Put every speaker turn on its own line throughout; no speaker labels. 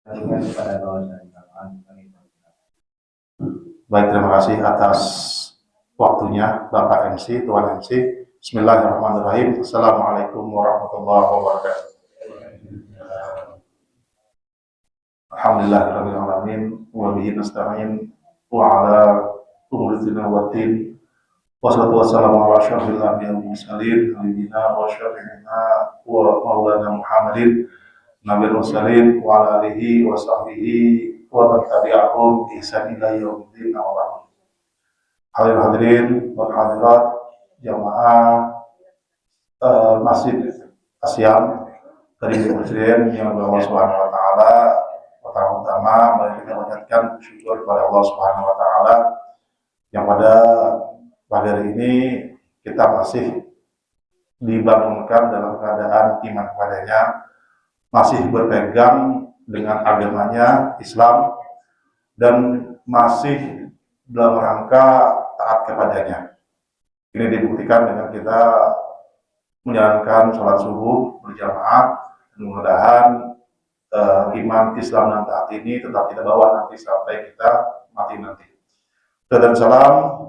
Baik, terima kasih atas waktunya Bapak MC, Tuan MC. Bismillahirrahmanirrahim. Assalamualaikum warahmatullahi wabarakatuh. Alhamdulillahirabbil alamin wa bihi nasta'in wa ala umuri dunya waddin. Wassalatu wassalamu ala asyrofil anbiya'i wal mursalin nabiyyina wa syafi'ina wa maulana Muhammadin nabiyil mursalin wa ala alihi wa sahbihi wa man tabi'ahum bi ihsan ila yaumiddin. Hadirin wa hadirat jamaah Masjid Asyam dari Presiden yang Allah Subhanahu wa taala. Pertama mari kita panjatkan syukur kepada Allah Subhanahu wa taala yang pada pagi hari ini kita masih dibangunkan dalam keadaan iman kepadanya, masih berpegang dengan agamanya Islam, dan masih dalam rangka taat kepadanya. Ini dibuktikan dengan kita menjalankan sholat subuh berjamaah. Mudah-mudahan iman Islam dan taat ini tetap kita bawa nanti sampai kita mati nanti. Dan salam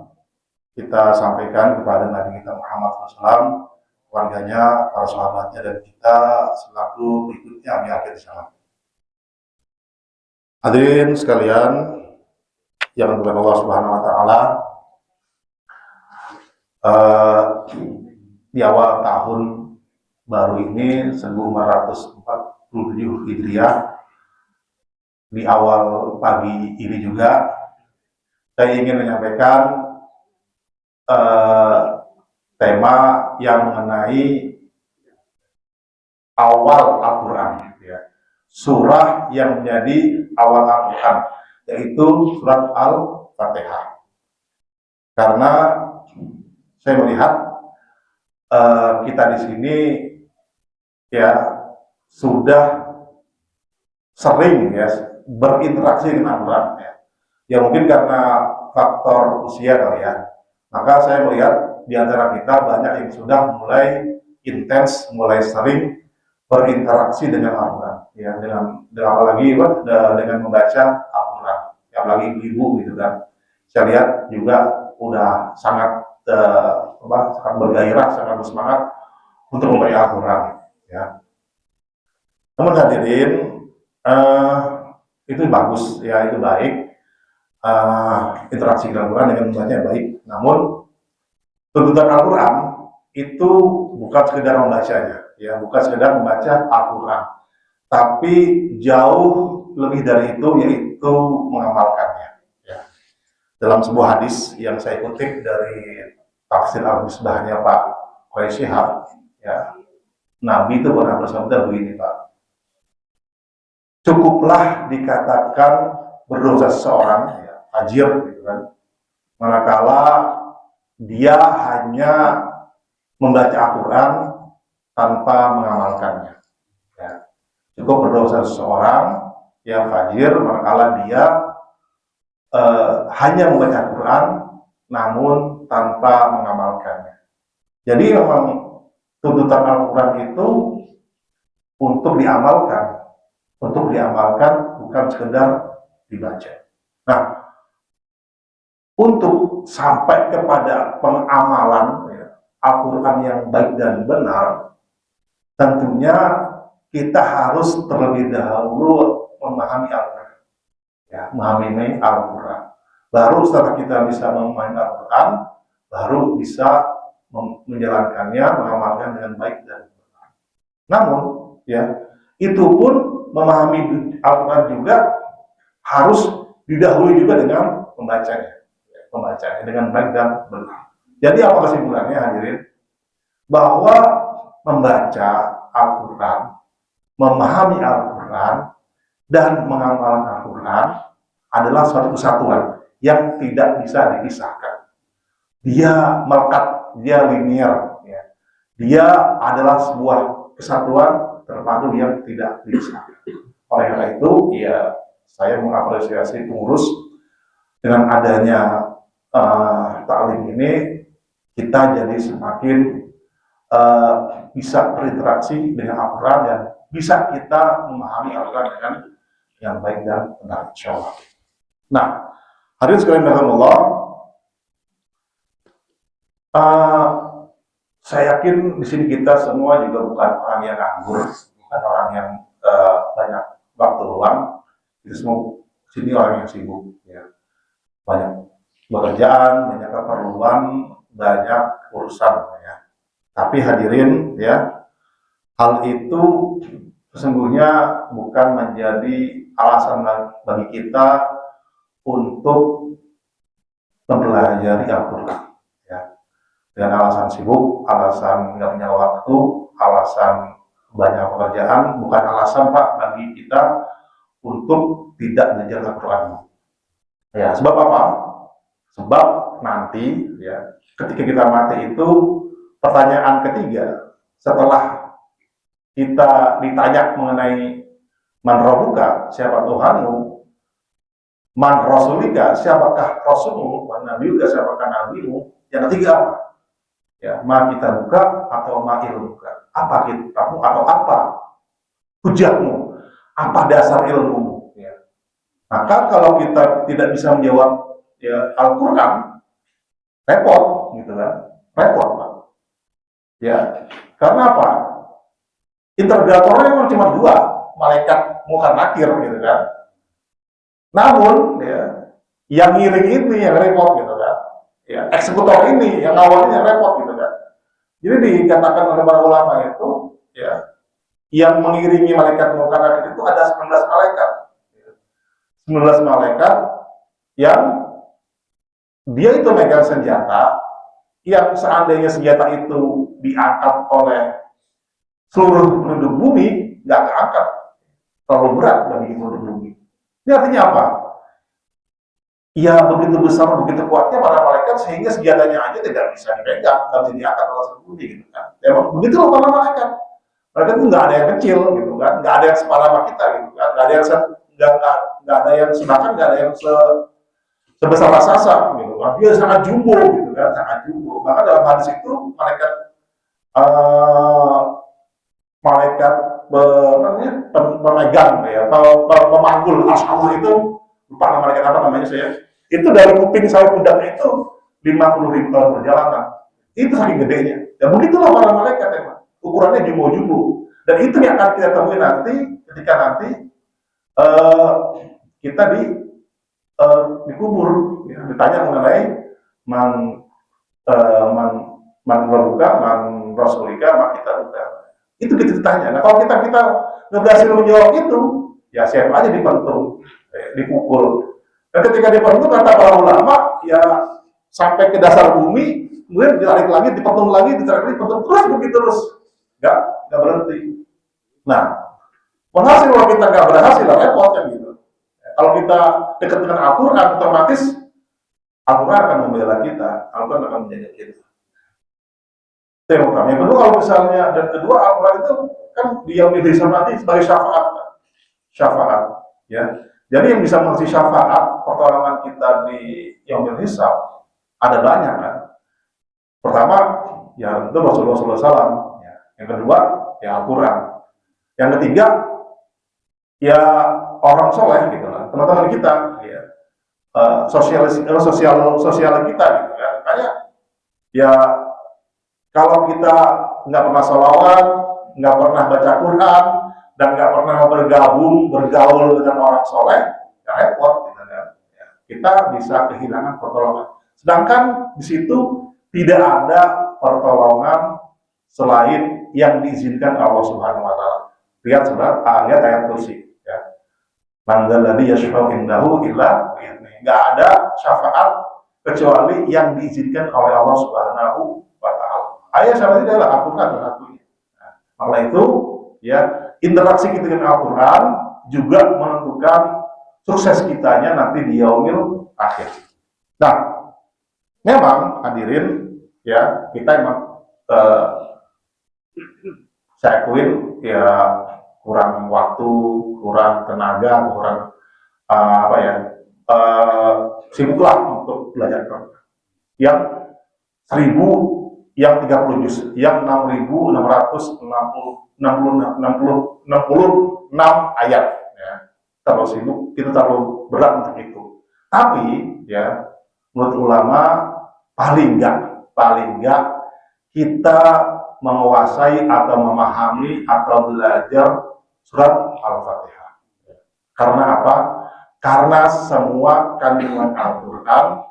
kita sampaikan kepada Nabi kita Muhammad SAW, keluarganya, para sahabatnya, dan kita selaku berikutnya di akhir zaman. Hadirin sekalian yang dimuliakan Allah Subhanahu wa taala, di awal tahun baru ini 1447 Hijriah, di awal pagi ini juga saya ingin menyampaikan tema yang mengenai awal Al-Quran, ya. Surah yang menjadi awal Al-Quran, yaitu surat Al-Fatihah. Karena saya melihat kita di sini ya sudah sering ya berinteraksi dengan Al-Quran, ya. Ya mungkin karena faktor usia kali ya. Maka saya melihat di antara kita banyak yang sudah mulai intens, mulai sering berinteraksi dengan Al-Quran, ya, dengan apalagi dengan membaca Al-Quran, ya, apalagi ibu gitu kan. Saya lihat juga udah sangat sangat bergairah, sangat bersemangat untuk membaca Al-Quran, ya. Namun hadirin, itu bagus, ya, itu baik. Interaksi dengan Al-Quran dengan membaca baik. Namun tuntutan Al-Quran itu bukan sekedar membacanya, ya, bukan sekedar membaca Al-Quran, tapi jauh lebih dari itu, yaitu mengamalkannya, ya. Dalam sebuah hadis yang saya kutip dari tafsir Al-Misbahnya Pak Quraish Shihab, ya, Nabi itu pernah bersabda begini, Pak, cukuplah dikatakan berdosa seseorang, ya, fajir gitu kan, manakala dia hanya membaca Al-Quran tanpa mengamalkannya, ya. Cukup berdosa seseorang, ya, fajir, manakala dia hanya membaca Al-Quran namun tanpa mengamalkannya. Jadi memang tuntutan Al-Quran itu untuk diamalkan, bukan sekedar dibaca. Nah, untuk sampai kepada pengamalan, ya, Al-Quran yang baik dan benar, tentunya kita harus terlebih dahulu memahami Al-Quran, ya, memahami Al-Quran. Baru setelah kita bisa memahami Al-Quran, baru bisa menjalankannya, mengamalkan dengan baik dan benar. Namun, ya, itu pun memahami Al-Quran juga harus didahului juga dengan membacanya dengan baik dan benar. Jadi apa kesimpulannya, hadirin? Bahwa membaca Al-Quran, memahami Al-Quran, dan mengamalkan Al-Quran adalah suatu kesatuan yang tidak bisa dipisahkan. Dia melekat, dia linear, ya. Dia adalah sebuah kesatuan terpadu yang tidak dipisahkan. Oleh karena itu, ya, saya mengapresiasi pengurus dengan adanya taklim ini, kita jadi semakin bisa berinteraksi dengan Al-Quran dan bisa kita memahami Al-Quran dengan yang baik dan benar, insyaallah. Nah, hadirin sekalian rahimakumullah, saya yakin di sini kita semua juga bukan orang yang nganggur, bukan orang yang banyak waktu luang. Kita semua sini orang yang sibuk, ya. Banyak pekerjaan, banyak keperluan, banyak urusan, ya. Tapi hadirin, ya, hal itu sesungguhnya bukan menjadi alasan bagi kita untuk mempelajari Al-Quran, ya. Dengan alasan sibuk, alasan nggak punya waktu, alasan banyak pekerjaan, bukan alasan Pak bagi kita untuk tidak belajar Al-Quran. Ya, sebab apa? Sebab nanti, ya, ketika kita mati itu pertanyaan ketiga setelah kita ditanya mengenai man rabbuka, siapa Tuhanmu, man rasulika, siapakah rasulmu, man nabiyuka, siapakah nabimu, yang ketiga apa? Ya, ma kita buka atau ma ilmuka, apa kitabmu atau apa hujahmu, apa dasar ilmumu, ya. Maka kalau kita tidak bisa menjawab, ya, Al-Quran, repot, gitu kan, repot, Pak. Ya, karena apa? Interrogatornya memang cuma dua, malaikat muka nakir, gitu kan. Namun, ya, yang ngiring ini yang repot, gitu kan. Ya, eksekutor ini yang awalnya repot, gitu kan. Jadi dikatakan oleh para ulama itu, ya, yang mengiringi malaikat muka nakir itu ada 19 malaikat. 19 malaikat yang dia itu megang senjata, yang seandainya senjata itu diangkat oleh seluruh penduduk bumi, nggak keangkat, terlalu berat bagi penduduk bumi. Ini artinya apa? Ya begitu besar, begitu kuatnya para malaikat sehingga senjatanya aja tidak bisa dipegang, nggak bisa diangkat oleh seluruh bumi, gitu kan. Ya, begitu loh para malaikat. Mereka itu nggak ada yang kecil, gitu kan, nggak ada yang separah sama kita, gitu kan, nggak ada yang nggak ada yang sedangkan nggak ada yang sebesar raksasa, gitu kan. Dia sangat jumbo, gitu kan, sangat jumbo. Maka dalam hadis itu malaikat pemegang, ya, pemanggul arsy itu, lupa nama malaikat apa namanya saya, itu dari kuping sampai pundaknya itu 50.000 tahun perjalanan. Itu saking gedenya. Ya begitulah para malaikat, emang ukurannya jumbo-jumbo. Dan itu yang akan kita temui nanti ketika nanti kita dikubur, ya, ditanya mengenai man rabbuka, man rasulika, man kitabika. Itu kita ditanya. Nah, kalau kita nggak berhasil menjawab itu, ya siapa aja dipentung, dipukul. Dan ketika dipentung, kata para ulama, ya sampai ke dasar bumi, kemudian ditarik lagi, dipentung lagi, ditarik lagi, dipentung terus begitu terus, nggak berhenti. Nah, menghasil kalau kita nggak berhasil, repot kan gitu. Kalau kita dekat dengan Al-Quran, otomatis Al-Quran akan membela kita, Al-Quran akan menjaga kita. Itu yang pertama. Yang kedua, kalau misalnya, dan kedua, Al-Quran itu kan dia bisa nanti sebagai syafaat, ya. Jadi yang bisa mengasih syafaat pertolongan kita di yaumil hisab ada banyak, kan. Pertama, ya itu Rasulullah SAW. Ya. Yang kedua, ya Al-Quran. Yang ketiga, ya orang soleh, gitu lah, teman-teman kita, ya, sosial kita, gitu kan. Makanya, ya kalau kita nggak pernah sholawat, nggak pernah baca Quran, dan nggak pernah bergaul dengan orang soleh, ya repot, gitu kan. Ya, kita bisa kehilangan pertolongan. Sedangkan di situ tidak ada pertolongan selain yang diizinkan Allah Subhanahu Wa Taala. Lihat ayat kursi. Man dzalladzi yashfa'u indahu illa bi'idznih. Enggak ada syafaat kecuali yang diizinkan oleh Allah Subhanahu wa taala. Ayat syafaat itu adalah Al-Qur'an dan Al-Qur'an. Nah, maka itu, ya, interaksi kita dengan Al-Qur'an juga menentukan sukses kitanya nanti di yaumil akhir. Nah, memang hadirin, ya, kita emang saya akuin, ya, kurang waktu, kurang tenaga, kurang sibuklah untuk belajar Quran. Yang 30 juz, yang 6.666 ayat, ya. terlalu sibuk, itu terlalu berat untuk itu. Tapi ya menurut ulama paling enggak kita menguasai atau memahami atau belajar surat Al-Fatihah. Karena apa? Karena semua kandungan Al-Quran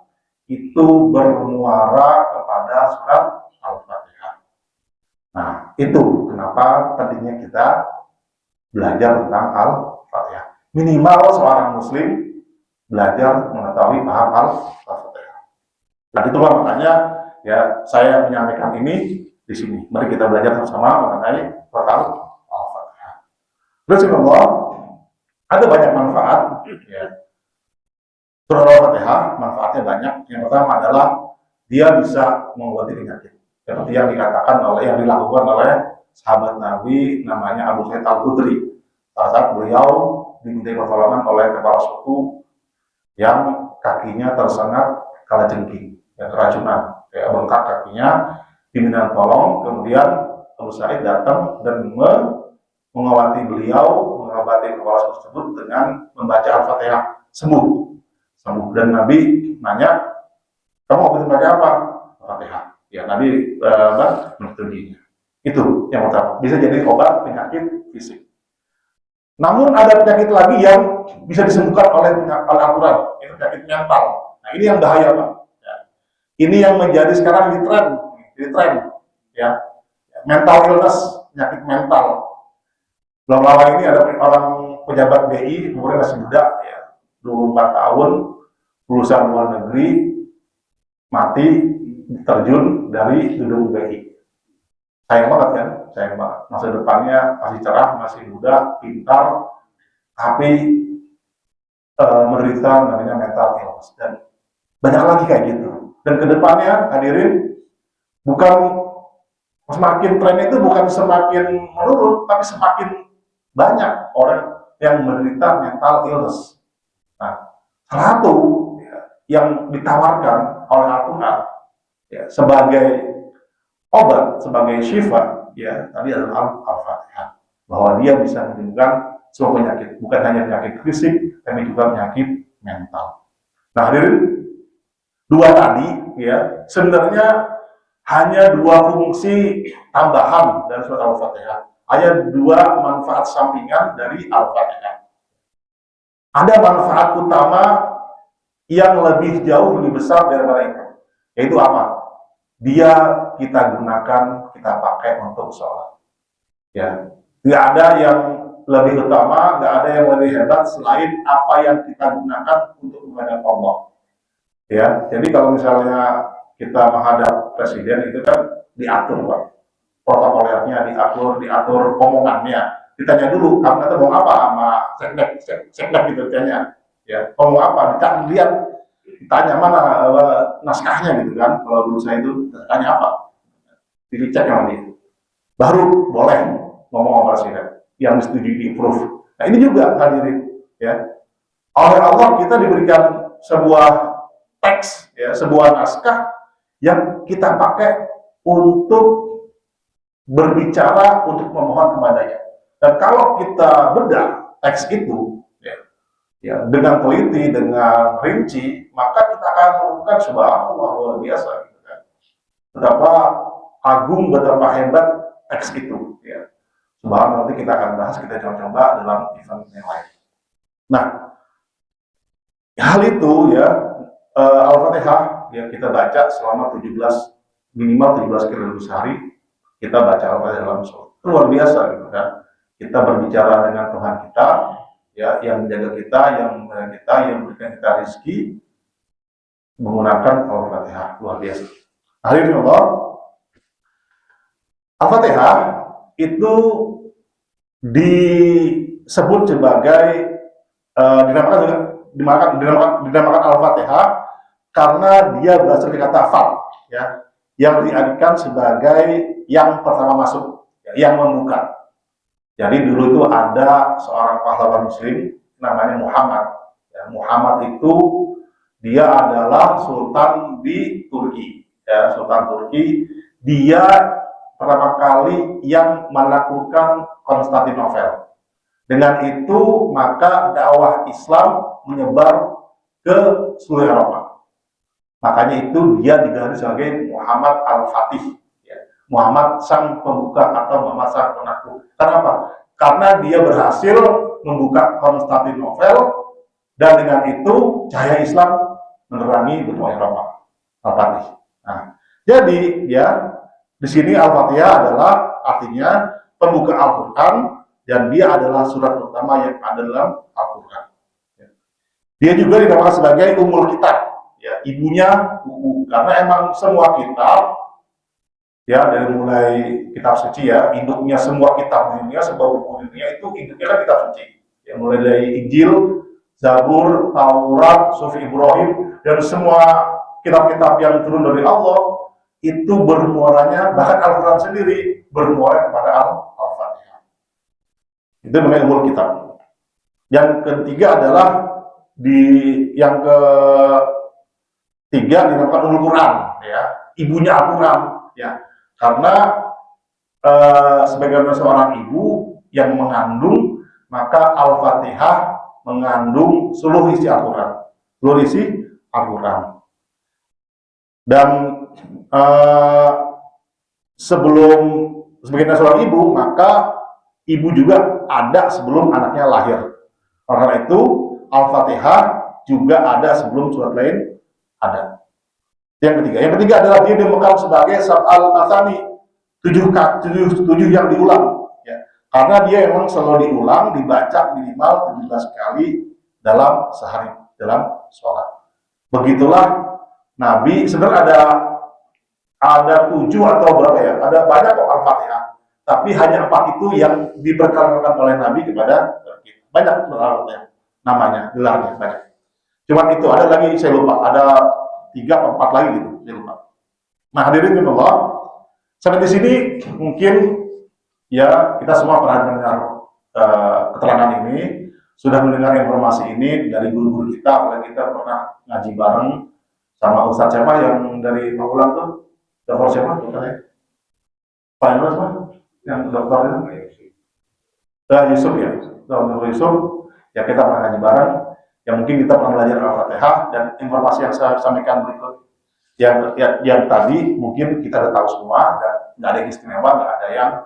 itu bermuara kepada surat Al-Fatihah. Nah, itu kenapa pentingnya kita belajar tentang Al-Fatihah. Minimal seorang muslim belajar mengetahui paham Al-Fatihah. Nah, itulah makanya ya saya menyampaikan ini di sini. Mari kita belajar bersama mengenai surat Al-Fatihah. Terus Allah ada banyak manfaat ya. Surat Al-Fatihah manfaatnya banyak. Yang pertama adalah dia bisa mengobati penyakit. Seperti yang dilakukan oleh sahabat Nabi namanya Abu Sa'id Al-Khudri. Saat beliau dimintai pertolongan oleh kepala suku yang kakinya tersengat kalajengking, keracunan, bengkak kakinya, diminta tolong. Kemudian Abu Sa'id datang dan mengobati beliau, mengobati kepala suku tersebut dengan membaca Al-Fatihah, sembuh. Dan Nabi nanya, kamu obatin pakai apa? Al-Fatihah. Ya, Nabi menetudinya. Itu yang pertama, bisa jadi obat penyakit fisik. Namun ada penyakit lagi yang bisa disembuhkan oleh Al-Quran, itu penyakit mental. Nah, ini yang bahaya, Pak. Ya. Ini yang menjadi sekarang di tren, ya, mental illness, penyakit mental. Belum lama ini ada orang pejabat BI, umurnya masih muda, ya, 24 tahun, lulusan luar negeri, mati terjun dari gedung BI. Sayang banget kan, sayang banget. Masa depannya masih cerah, masih muda, pintar, tapi menderita namanya mental illness. Dan banyak lagi kayak gitu. Dan kedepannya hadirin, bukan semakin tren itu bukan semakin menurun, tapi semakin banyak orang yang menderita mental illness. Nah, salah satu yang ditawarkan oleh Al-Quran ya, sebagai obat, sebagai syifa, ya, tadi adalah Al-Fatihah, bahwa dia bisa menyembuhkan semua penyakit, bukan hanya penyakit fisik, tapi juga penyakit mental. Nah, hadirin, dua tadi, ya, sebenarnya hanya dua fungsi tambahan dari surat Al-Fatihah, hanya dua manfaat sampingan dari Al-Fatihah. Ada manfaat utama yang lebih jauh lebih besar daripada itu, yaitu apa? Dia kita gunakan, kita pakai untuk sholat. Ya, nggak ada yang lebih utama, nggak ada yang lebih hebat selain apa yang kita gunakan untuk menghadap Allah. Ya, jadi kalau misalnya kita menghadap presiden itu kan diatur, Pak. Protokolernya diatur omongannya. Ditanya dulu, kamu kata mau apa sama seknek gitu ditanya. Ya, ngomong apa? Lihat. Tanya mana naskahnya gitu kan. Kalau dulu saya itu tanya apa, dicek sama dia, baru boleh ngomong sama presiden yang disetujui, di approve. Nah, ini juga hadirin ya, oleh Allah kita diberikan sebuah teks ya, sebuah naskah yang kita pakai untuk berbicara, untuk memohon kepadanya. Dan kalau kita bedah teks itu ya, dengan teliti, dengan rinci, maka kita akan menemukan subhanallah, luar biasa gitu kan. Betapa agung, betapa hebat teks itu ya. Subhanallah, nanti kita akan bahas, kita coba dalam event yang lain. Nah, hal itu ya, Al-Fatihah ya, kita baca selama minimal 17 kali dalam sehari, kita baca Al-Fatihah dalam sholat. Luar biasa gitu kan. Kita berbicara dengan Tuhan kita, ya, yang menjaga kita, yang memberikan kita, yang memberikan kita rezeki menggunakan Al-Fatihah. Luar biasa. Hadirin Allah, Al-Fatihah itu disebut sebagai dinamakan Al-Fatihah karena dia berasal dari kata fat, ya, yang diartikan sebagai yang pertama masuk, ya, yang membuka. Jadi dulu itu ada seorang pahlawan muslim namanya Muhammad. Ya, Muhammad itu dia adalah sultan di Turki. Ya, sultan Turki. Dia pertama kali yang menaklukkan Konstantinopel. Dengan itu maka dakwah Islam menyebar ke seluruh Eropa. Makanya itu dia digelar sebagai Muhammad Al-Fatih, ya. Muhammad sang pembuka atau Muhammad sang penakluk. Kenapa? Karena dia berhasil membuka Konstantinopel dan dengan itu cahaya Islam menerangi benua Eropa. Al-Fatih. Nah, jadi ya di sini Al-Fatihah adalah artinya pembuka Al-Quran dan dia adalah surat utama yang ada dalam Al-Quran. Dia juga dinamakan sebagai Ummul Kitab. Ya, ibunya buku, karena emang semua kitab, ya dari mulai kitab suci ya, induknya semua kitab di dunia, sebuah buku di dunia itu induknya kan kitab suci. Ya, mulai dari Injil, Zabur, Taurat, Sufi Ibrahim, dan semua kitab-kitab yang turun dari Allah itu bermuaranya, bahkan Al-Quran sendiri bermuara kepada Al-Fatihah. Itu namanya Ummul Kitab. Yang ketiga adalah yang ketiga dinamakan Ummul Quran, ya, ibunya Al-Quran, ya, karena sebagai seorang ibu yang mengandung, maka Al-Fatihah mengandung seluruh isi Al-Quran, Dan sebelum sebagai seorang ibu, maka ibu juga ada sebelum anaknya lahir. Karena itu Al-Fatihah juga ada sebelum surat lain ada. Yang ketiga adalah dia dimakam sebagai Sab'al Mathani, tujuh yang diulang, ya. Karena dia memang selalu diulang, dibaca minimal 17 kali dalam sehari, dalam sholat. Begitulah Nabi, sebenarnya ada 7 atau berapa ya, ada banyak kok Al-Fatihah, tapi hanya 4 itu yang diperkenalkan oleh Nabi kepada kita. Banyak namanya, gelarnya banyak. Cuma itu, ada lagi saya lupa, ada 3 atau 4 lagi gitu, saya lupa. Nah, hadirin Allah, sampai di sini mungkin ya kita semua pernah mendengar keterangan ini, sudah mendengar informasi ini dari guru-guru kita, apalagi kita pernah ngaji bareng sama Ustadz siapa yang dari Magelang tuh, dokter siapa? Pak Yunus mah, yang dokter itu? Yusuf ya, dokter Yusuf. Ya kita pernah ngaji bareng, ya mungkin kita pernah belajar Al-Fatihah, dan informasi yang saya sampaikan berikut yang tadi mungkin kita udah tahu semua, dan nggak ada yang istimewa, nggak ada yang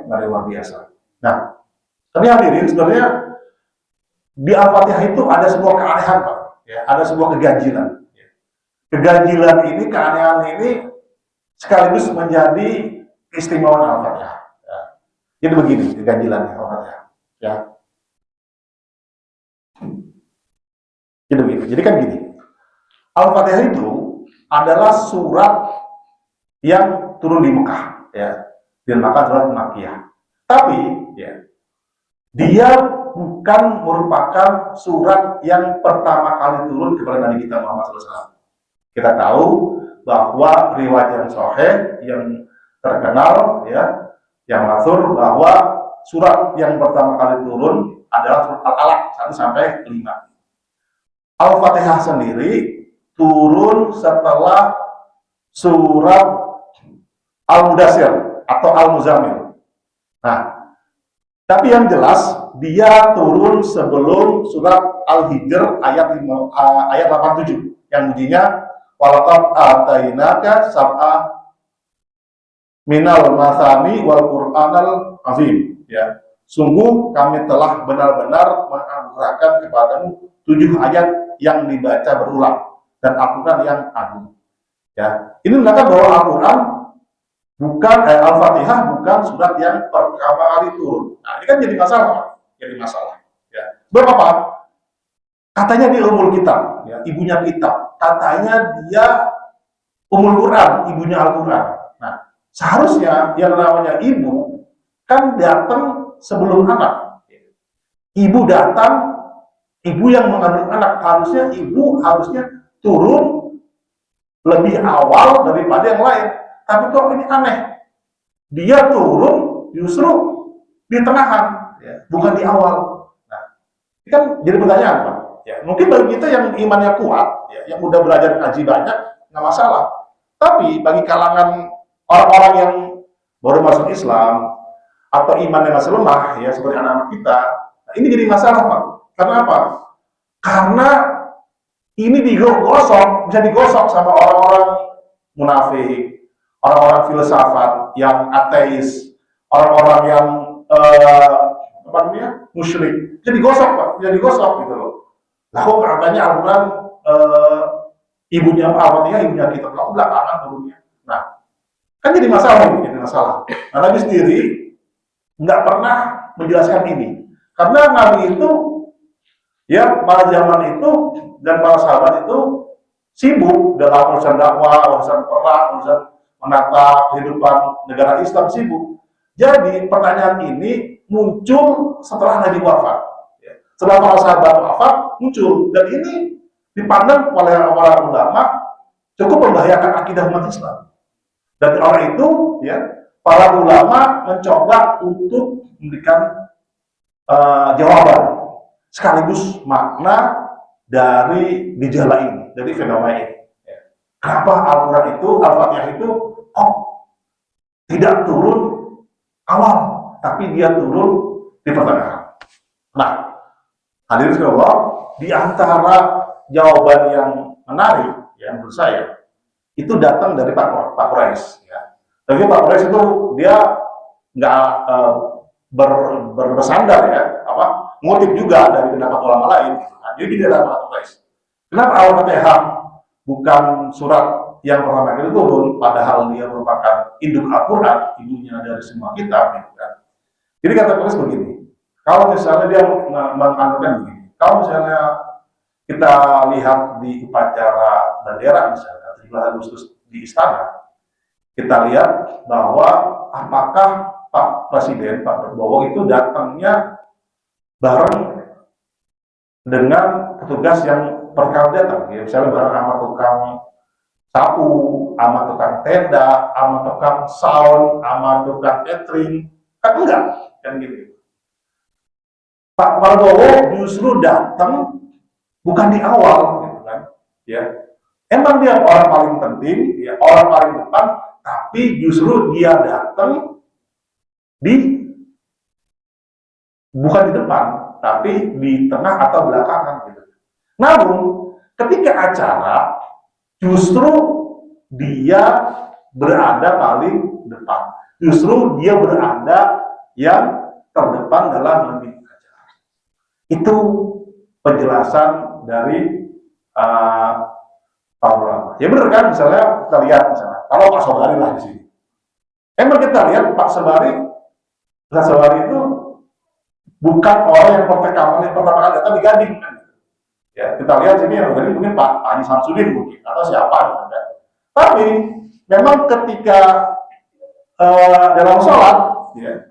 nggak ada yang luar biasa. Nah, tapi hadirin, sebenarnya di Al-Fatihah itu ada sebuah keanehan, Pak. Ya, ada sebuah keganjilan. Ya. Keganjilan ini, keanehan ini sekaligus menjadi keistimewaan Al-Fatihah. Ya. Jadi begini keganjilannya Al-Fatihah. Ya. Jadi kan gini, Al-Fatihah itu adalah surat yang turun di Mekah, ya, dinamakan surat Makkiyah. Tapi, ya, dia bukan merupakan surat yang pertama kali turun kepada Nabi kita Muhammad SAW. Kita tahu bahwa riwayat yang sahih, yang terkenal, ya, yang masyhur bahwa surat yang pertama kali turun adalah surat Al-Alaq 1-5. Al-Fatihah sendiri turun setelah surat Al-Mudaththir atau Al-Muzammil. Nah, tapi yang jelas dia turun sebelum surat Al-Hijr ayat 87 yang bunyinya walaqad atainaka sab'a minal mathani wal Qur'anal azim, ya. Sungguh kami telah benar-benar menganugerahkan kepadamu 7 ayat yang dibaca berulang dan Al-Quran yang agung. Ya, ini menandakan bahwa Al-Quran bukan Al-Fatihah bukan surat yang pertama kali turun. Nah, ini kan jadi masalah, Ya. Berapa? Katanya dia Ummul Kitab, ya, ibunya kitab. Katanya dia Ummul Quran, ibunya Al-Quran. Nah, seharusnya yang namanya ibu kan datang sebelum anak. Ibu datang, ibu yang mengandung anak, harusnya turun lebih awal daripada yang lain. Tapi kok ini aneh, dia turun justru di tengahan, ya, bukan di awal. Nah, ini kan jadi pertanyaan, Pak. Ya, mungkin bagi kita yang imannya kuat, ya, yang udah belajar ngaji banyak, nggak masalah. Tapi bagi kalangan orang-orang yang baru masuk Islam, atau iman yang masih lemah ya seperti anak-anak kita, nah, ini jadi masalah Pak. Karena apa? Karena ini digosok, bisa digosok sama orang-orang munafik, orang-orang filsafat yang ateis, orang-orang yang apa namanya musyrik. Jadi gosok Pak, jadi gosok gitu loh. Lah kok katanya Al-Quran ibunya Al-Fatihah ibunya kita, kalau belakangan turunnya. Nah, kan jadi masalah ini, jadi masalah. Nah, Nabi sendiri nggak pernah menjelaskan ini, karena Nabi itu ya pada zaman itu dan para sahabat itu sibuk dalam urusan dakwah, urusan perang, urusan menata kehidupan negara Islam sibuk. Jadi pertanyaan ini muncul setelah Nabi wafat. Setelah para sahabat wafat muncul, dan ini dipandang oleh para ulama cukup membahayakan akidah umat Islam. Dan oleh itu, ya para ulama mencoba untuk memberikan jawaban sekaligus makna dari gejala ini, dari fenomena ini. Kenapa Al-Quran itu, Al-Fatihah itu, tidak turun awal, tapi dia turun di pertengahan. Nah, hadirin sekalian, di antara jawaban yang menarik, ya menurut saya, itu datang dari Pak Quraisy. Ya. Tapi Pak Quraisy itu dia nggak bersandar ya, ngutip juga dari pendapat ulama lain. Nah, jadi dia adalah Pak Quraisy. Kenapa Al-Fatihah bukan surat yang pertama kali turun, padahal dia merupakan induk Al-Quran, ibunya dari semua kitab, gitu kan? Jadi kata Quraisy begini, kalau misalnya dia menganutkan begini, kalau misalnya kita lihat di upacara bendera misalnya 17 Agustus di istana, kita lihat bahwa apakah Pak Presiden, Pak Prabowo itu datangnya bareng dengan petugas yang berkala datang, ya, misalnya bareng sama tukang sapu, sama tukang tenda, sama tukang sound, sama tukang catering, kan enggak, kan gitu. Pak Prabowo justru datang bukan di awal, gitu kan, ya. Emang dia orang paling penting, ya, orang paling depan, tapi justru dia datang bukan di depan, tapi di tengah atau belakangan, gitu. Namun ketika acara, justru dia berada paling depan, justru dia berada yang terdepan dalam memimpin acara. Itu penjelasan dari Pak ulama. Ya benar kan, misalnya kita lihat misalnya, kalau Pak Sobari lah di sini. Emang kita lihat Pak Sobari itu bukan orang yang pertama kali datang di Gading kan. Ya, kita lihat sini yang Gading mungkin Pak Haji Samsudin mungkin atau siapa gitu kan. Tapi memang ketika dalam sholat, ya,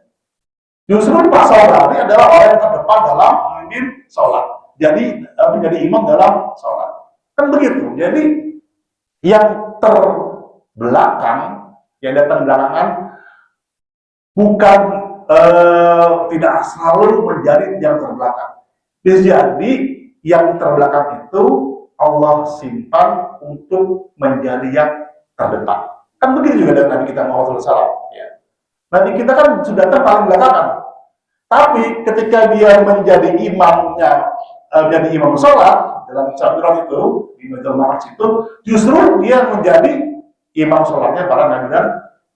justru Pak Sobari adalah orang yang terdepan dalam memimpin sholat. Jadi menjadi imam dalam sholat. Kan begitu. Jadi yang terbelakang, yang datang belakangan, bukan tidak selalu menjadi yang terbelakang. Bisa jadi yang terbelakang itu Allah simpan untuk menjadi yang terdepan. Kan begitu juga dengan Nabi kita Muhammad SAW. Ya. Nabi kita kan sudah datang paling belakangan. Tapi ketika dia menjadi imamnya, menjadi imam sholat dalam Syafi'ah itu di Baitul Maqdis itu, justru dia menjadi imam sholatnya para nabi dan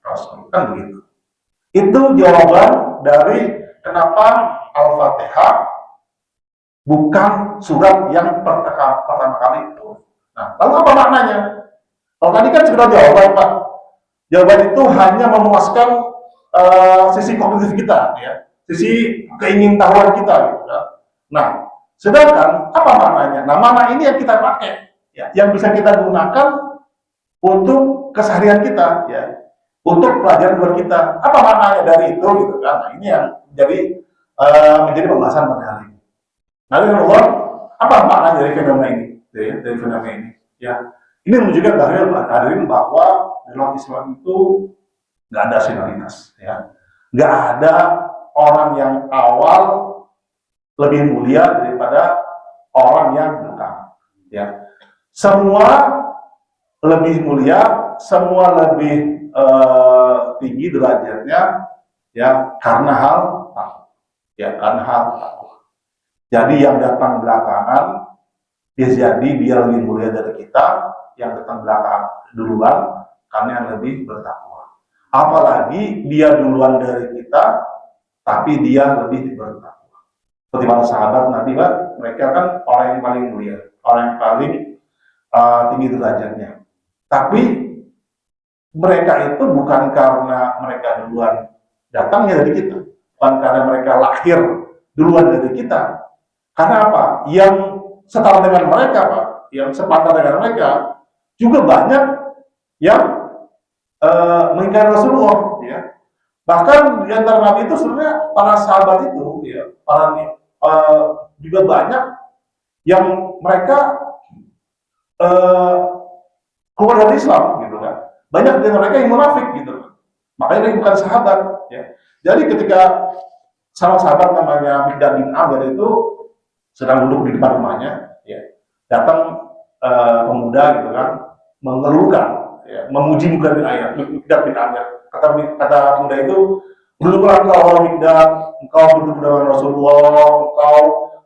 rasul. Kan begitu. Itu jawaban dari kenapa Al-Fatihah bukan surat yang pertama kali itu. Nah, lalu apa maknanya? Kalau tadi kan sudah jawaban, Pak. Jawaban itu hanya memuaskan sisi kognitif kita, ya, sisi keingintahuan kita, gitu, ya. Nah, sedangkan apa maknanya? Nah, makna ini yang kita pakai, ya, yang bisa kita gunakan untuk keseharian kita, ya, untuk pelajaran buat kita. Apa maknanya dari itu, gitu kan? Nah, ini yang menjadi pembahasan pada hari ini. Nah, Allah, apa makna dari fenomena ini? Dari fenomena ini, ya. Ini menunjukkan bahwa dalam Islam itu nggak ada senioritas, ya. Nggak ada orang yang awal lebih mulia daripada orang yang belakang, ya. Semua lebih mulia, semua lebih tinggi derajatnya ya karena hal takwa. Ya karena hal takwa. Jadi yang datang belakangan, bisa jadi dia lebih mulia dari kita, yang datang belakang duluan karena yang lebih bertakwa. Apalagi dia duluan dari kita, tapi dia lebih bertakwa. Seperti para sahabat Nabi, mereka kan orang yang paling mulia, orang yang paling tinggi derajatnya. Tapi mereka itu bukan karena mereka duluan datangnya dari kita, bukan karena mereka lahir duluan dari kita. Karena apa? Yang setara dengan mereka, Pak, yang sepantar dengan mereka, juga banyak yang mengingkari Rasulullah, ya. Bahkan di antara Nabi itu sebenarnya para sahabat itu, ya, juga banyak yang mereka keluar dari Islam, gitu kan. Banyak dari mereka yang munafik, gitu kan. Makanya mereka bukan sahabat, ya. Jadi ketika salah sahabat namanya Miqdad bin Amir itu sedang duduk di depan rumahnya, ya, datang pemuda, gitu kan, mengeluhkan, ya, memuji Miqdad bin Amir. Kata pemuda itu, "Bersyukurlah engkau Miqdad, engkau bertemu dengan Rasulullah, engkau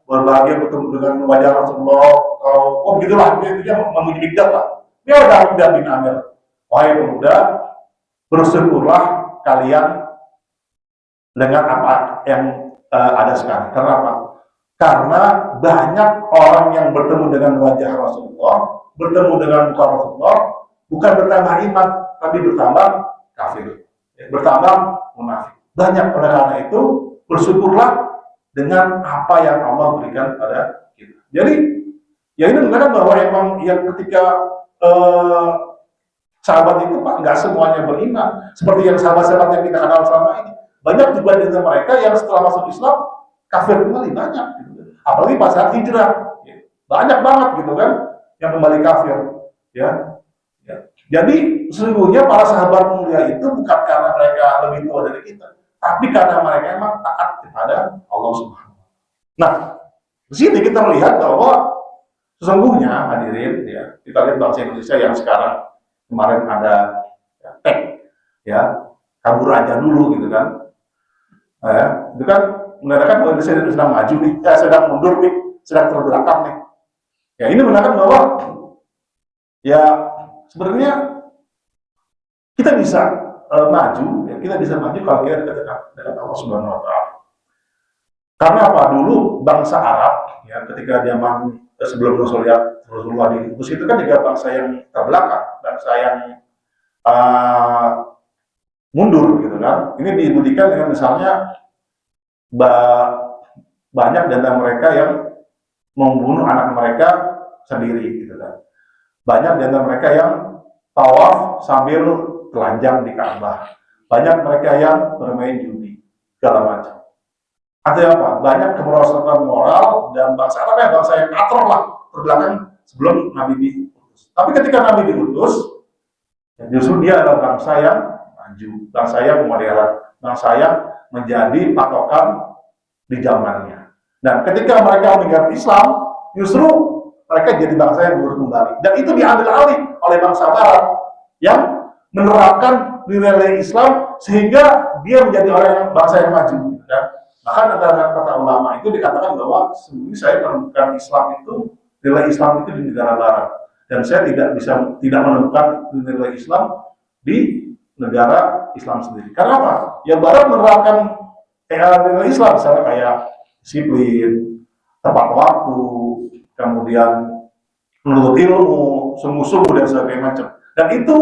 berbahagia bertemu dengan wajah Rasulullah, engkau begitulah." Dia memuji Miqdad lah. Dia adalah Miqdad bin Amir. "Wahai pemuda, bersyukurlah kalian dengan apa yang ada sekarang." Kenapa? Karena banyak orang yang bertemu dengan wajah Rasulullah, bertemu dengan muka Rasulullah, bukan bertambah iman, tapi bertambah kafir, bertambah munafik. Banyak. Oleh karena itu, bersyukurlah dengan apa yang Allah berikan pada kita. Jadi, ya ini menunjukkan bahwa emang yang ketika sahabat itu, Pak, nggak semuanya beriman. Seperti yang sahabat-sahabat yang kita kenal selama ini. Banyak juga di mereka yang setelah masuk Islam, kafir kembali, banyak. Gitu. Apalagi pas saat hijrah, ya. Banyak banget gitu kan, yang kembali kafir. Ya. Jadi sesungguhnya para sahabat mulia itu bukan karena mereka lebih tua dari kita, tapi karena mereka memang taat kepada Allah Subhanahu. Nah, di sini kita melihat bahwa sesungguhnya, hadirin, ya, kita lihat bangsa Indonesia yang sekarang kemarin ada tek, ya, kabur aja dulu gitu kan, itu kan menandakan bahwa Indonesia sedang maju nih, sedang mundur nih, sedang terbelakang nih. Ya ini menandakan bahwa ya sebenarnya kita bisa maju, ya, kita bisa maju kalau kita dekat dengan Allah Subhanahu Wa Taala. Karena apa? Dulu bangsa Arab, ya, ketika zaman sebelum Rasulullah diutus itu kan juga bangsa yang terbelakang, bangsa yang mundur, gitu kan. Ini dibuktikan dengan misalnya banyak dari mereka yang membunuh anak mereka sendiri, gitu kan. Banyak dari mereka yang tawaf sambil telanjang di Ka'bah. Banyak mereka yang bermain judi, segala macam. Artinya apa? Banyak kemerosotan moral dan bangsa Arab ya bangsa yang atroh lah terbelakang sebelum Nabi diutus. Tapi ketika Nabi diutus, justru dia adalah bangsa yang maju, bangsa yang modern, bangsa yang menjadi patokan di zamannya. Dan ketika mereka meninggalkan Islam, justru mereka jadi bangsa yang mundur kembali. Dan itu diambil alih oleh bangsa Barat yang menerapkan nilai Islam sehingga dia menjadi orang yang bangsa yang maju. Ya. Bahkan antara kata ulama itu dikatakan bahwa sesungguhnya saya menemukan Islam itu, nilai Islam itu di negara Barat. Dan saya tidak menemukan nilai Islam di negara Islam sendiri. Karena apa? Ya Barat menerapkan nilai Islam, misalnya kayak disiplin, tepat waktu, kemudian menuntut ilmu, sungguh-sungguh dan sebagainya macam. Dan itu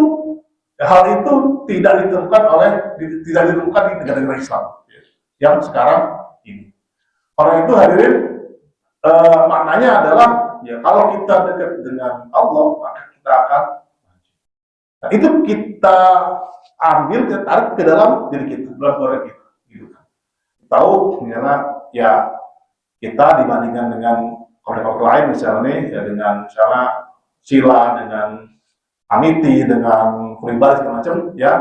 hal itu tidak ditemukan di negara Islam yang sekarang ini. Orang itu hadirin maknanya adalah ya kalau kita dekat dengan Allah maka kita akan nah, itu kita ambil, kita tarik ke dalam diri kita, dalam keluarga kita. Gitu. Tahu misalnya ya kita dibandingkan dengan kolektor lain misalnya ya dengan misalnya Sila, dengan Amiti, dengan Pribadi segala macam ya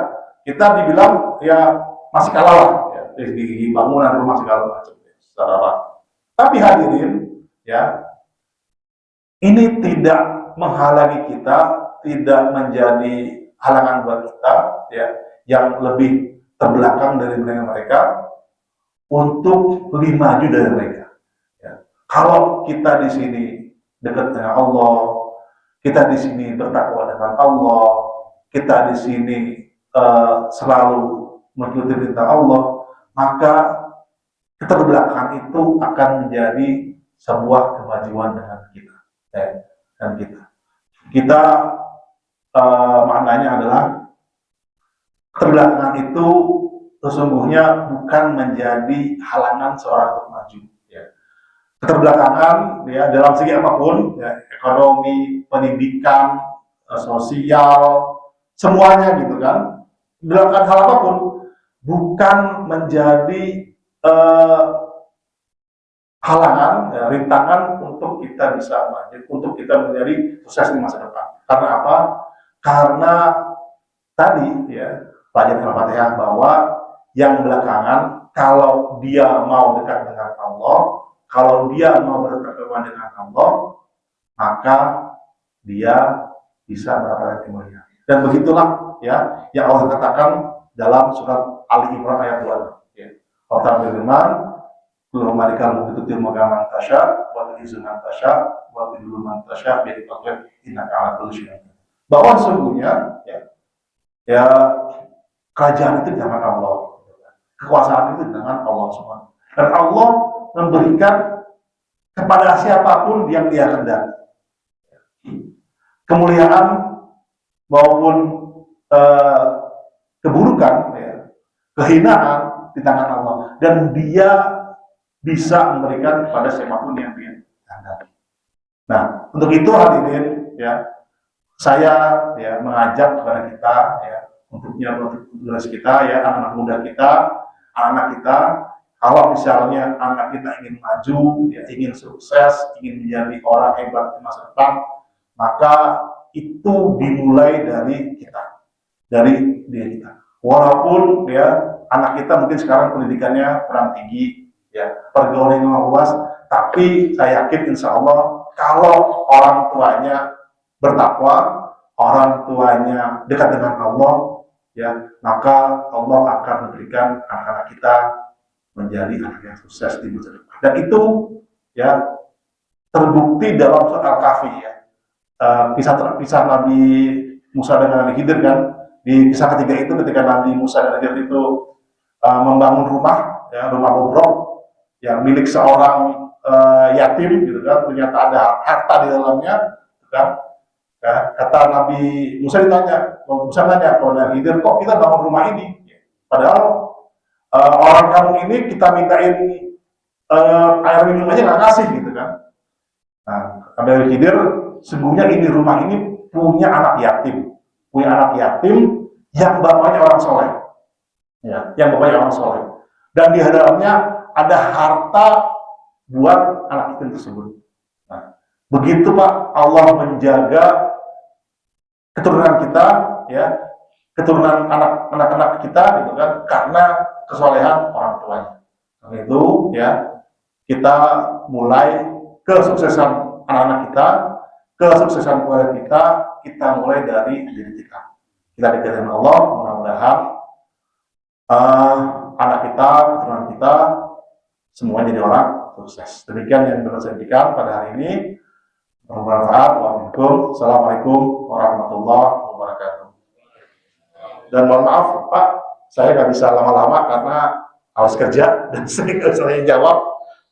kita dibilang ya masih kalah lah ya, di bangunan rumah segala macam ya, secara rakyat. Tapi hadirin ya ini tidak menghalangi kita, tidak menjadi halangan buat kita ya yang lebih terbelakang dari mereka untuk lebih maju dari mereka. Ya. Kalau kita di sini dekat dengan Allah, kita di sini bertakwa dengan Allah, kita di sini selalu mengikuti perintah Allah, maka keterbelakangan itu akan menjadi sebuah kemajuan dengan kita. Dan kita maknanya adalah keterbelakangan itu sesungguhnya bukan menjadi halangan seorang untuk maju. Ya. Keterbelakangan ya dalam segi apapun, ya, ekonomi, pendidikan, sosial, semuanya gitu kan, dalam hal apapun bukan menjadi halangan, ya, rintangan untuk kita bisa maju, untuk kita menjadi sukses di masa depan. Karena apa? Karena tadi ya pelajaran Al-Fatihah bahwa yang belakangan kalau dia mau dekat dengan Allah, kalau dia mau berteman dengan Allah, maka dia bisa mendapatkan kemuliaan. Dan begitulah ya yang Allah katakan dalam surat Ali Imran ayat 2. Ya. Allah berfirman, "Kullu malikal mututir magaman tasya, wa tuhizu man tasya, wa tudillu man tasya, bi fadlika innaka 'ala kulli syai'in." Bahwa sesungguhnya ya kerajaan itu di tangan Allah, kekuasaan itu di tangan Allah SWT. Dan Allah memberikan kepada siapapun yang dia kehendaki kemuliaan maupun keburukan, ya, kehinaan di tangan Allah, dan dia bisa memberikan kepada siapapun yang dia kehendaki. Nah, untuk itu hadirin ya, saya ya mengajak kepada kita ya, untuk generasi kita ya, anak-anak muda kita, anak kita, kalau misalnya anak kita ingin maju, ya, ingin sukses, ingin menjadi orang hebat di masa depan, maka itu dimulai dari kita, dari diri kita. Walaupun ya anak kita mungkin sekarang pendidikannya kurang tinggi, ya pergaulannya luas, tapi saya yakin insya Allah kalau orang tuanya bertakwa, orang tuanya dekat dengan Allah, ya maka Allah akan memberikan anak-anak kita menjadi anak yang sukses di masa depan. Dan itu ya terbukti dalam surat Al-Kahfi ya. Kisah Nabi Musa dengan Nabi Khidir kan, di kisah ketiga itu ketika Nabi Musa dan Khidir itu membangun rumah, ya, rumah bobrok yang milik seorang yatim gitu kan, ternyata ada harta di dalamnya, gitu kan. Ya, kata Nabi Musa ditanya, Musa nanya kepada Khidir, kok kita bangun rumah ini? Padahal orang kampung ini kita mintain air minum aja nggak ngasih gitu kan. Nah, kata Khidir, sesungguhnya ini rumah ini punya anak yatim yang bapaknya orang soleh, ya, yang bapaknya orang soleh, dan di dalamnya ada harta buat anak yatim tersebut. Nah, begitu Pak Allah menjaga keturunan kita, ya, keturunan anak-anak kita, gitu kan, karena kesolehan orang tuanya. Nah, itu ya kita mulai kesuksesan anak-anak kita, kesuksesan keluarga kita mulai dari diri kita. Kita dekat dengan Allah, mudah-mudahan anak kita, keturunan kita, semua jadi orang sukses. Demikian yang bisa saya sampaikan pada hari ini. Bermanfaat. Assalamualaikum warahmatullahi wabarakatuh. Dan mohon maaf Pak, saya nggak bisa lama-lama karena harus kerja dan sering saya jawab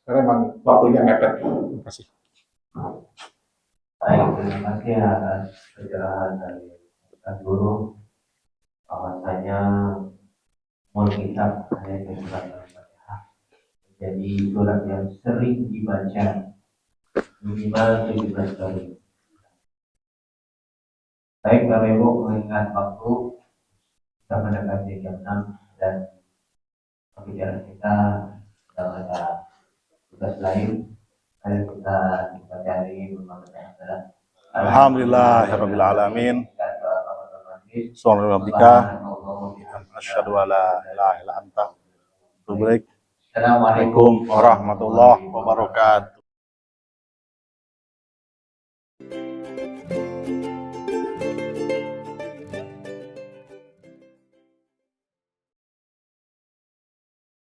karena memang waktunya mepet. Terima kasih.
Baik, terima kasih atas pencerahan dari Ustaz Guru. Bahwasanya Alkitab hanya surat Al-Fatihah jadi surat yang sering dibaca minimal 17 kali. Baik, Bapak Ibu, mengingat waktu kita mendekati jam 6 dan pembicaraan kita sedang ada tugas lain. Mari kita cari berbagai.
Alhamdulillahirabbil alamin. Subhanallah, asyhadu alla ilaha illa anta, Assalamualaikum warahmatullahi wabarakatuh.